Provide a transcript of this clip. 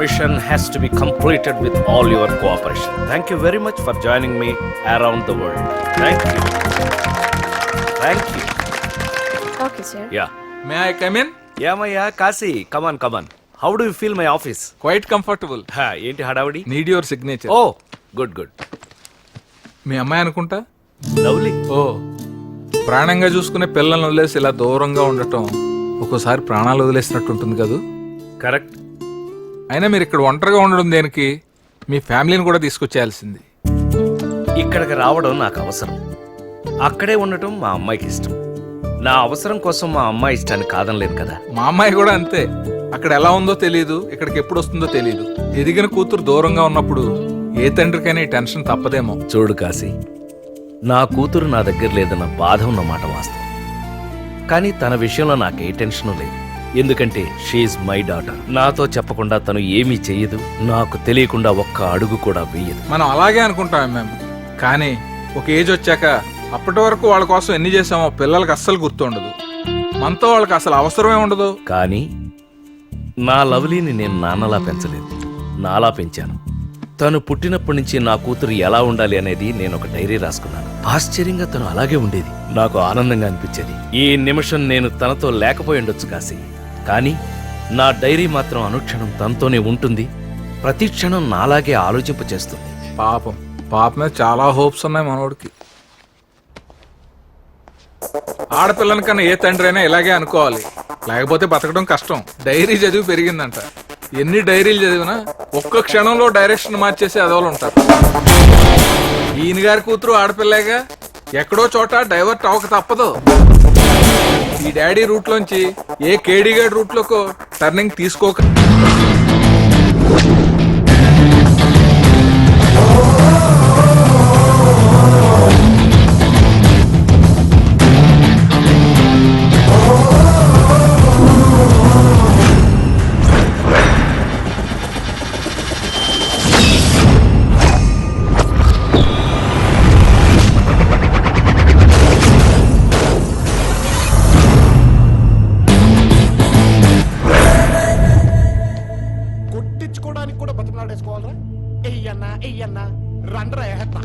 mission has to be completed with all your cooperation. Thank you very much for joining me around the world. Thank you. Thank you. Okay, sir. Yeah. May I come in? Yeah, Maya, Kasi. Come on. How do you feel my office? Quite comfortable. Ha, ఏంటి హడావిడి? Need your signature. Oh, good. మీ అమ్మాయి అనుకుంటా. Lovely. ఓ ప్రాణంగా చూసుకునే పిల్లల్ని వదిలేసి ఇలా దూరంగా ఉండటం ఒక్కోసారి ప్రాణాలు వదిలేసినట్టు ఉంటుంది కదా. Correct. అయినా మీరు ఇక్కడ ఒంటరిగా ఉండడం దేనికి? మీ ఫ్యామిలీని కూడా తీసుకొచ్చేయాల్సింది. ఇక్కడికి రావడం నాకు అవసరం. అక్కడే ఉండటం మా అమ్మాయికి ఇష్టం. నా అవసరం కోసం మా అమ్మాయి ఇష్టాన్ని కాదనలేదు కదా. మా అమ్మాయి కూడా అంతే. అక్కడ ఎలా ఉందో తెలియదు, ఇక్కడికి ఎప్పుడు వస్తుందో తెలియదు. ఎదిగిన కూతురు దూరంగా ఉన్నప్పుడు ఏ తండ్రికైనా ఈ టెన్షన్ తప్పదేమో. చూడు కాశీ, నా కూతురు నా దగ్గర లేదన్న బాధ ఉన్నమాట వాస్తవం. కానీ తన విషయంలో నాకే టెన్షన్ లేదు. ఎందుకంటే షీఈ్ మై డాటర్. నాతో చెప్పకుండా తను ఏమీ చెయ్యదు, నాకు తెలియకుండా ఒక్క అడుగు కూడా వేయదు. మనం అలాగే అనుకుంటాం మేము. కానీ ఒక ఏజ్ వచ్చాక అప్పటి వరకు వాళ్ళ కోసం ఎన్ని చేసామో పిల్లలకి అస్సలు గుర్తుండదు. మనతో వాళ్ళకి అసలు అవసరమే ఉండదు. కానీ నా లవ్లీని నేను నాన్నలా పెంచలేదు, నాలా పెంచాను. తను పుట్టినప్పటి నుంచి నా కూతురు ఎలా ఉండాలి అనేది నేను ఒక డైరీ రాసుకున్నాను. ఆశ్చర్యంగా తను అలాగే ఉండేది. నాకు ఆనందంగా అనిపించేది. ఈ నిమిషం నేను తనతో లేకపోయి ఉండొచ్చు కాశీ, కానీ నా డైరీ మాత్రం అనుక్షణం తనతోనే ఉంటుంది. ప్రతి క్షణం నాలాగే ఆలోచింపచేస్తుంది. పాప మీద చాలా హోప్స్ ఉన్నాయి మనోడికి. ఆడపిల్లని కన్నా ఏ తండ్రి అయినా ఇలాగే అనుకోవాలి, లేకపోతే బతకడం కష్టం. డైరీ చదివి పెరిగిందంట. ఎన్ని డైరీలు చదివినా ఒక్క క్షణంలో డైరెక్షన్ మార్చేసి అదోలు ఉంటారు. ఈయన గారి కూతురు ఆడపిల్లేగా, ఎక్కడో చోట డైవర్ట్ అవ్వక తప్పదు. ఈ డాడీ రూట్లోంచి ఏ కేడీగాడి రూట్లోకో టర్నింగ్ తీసుకోక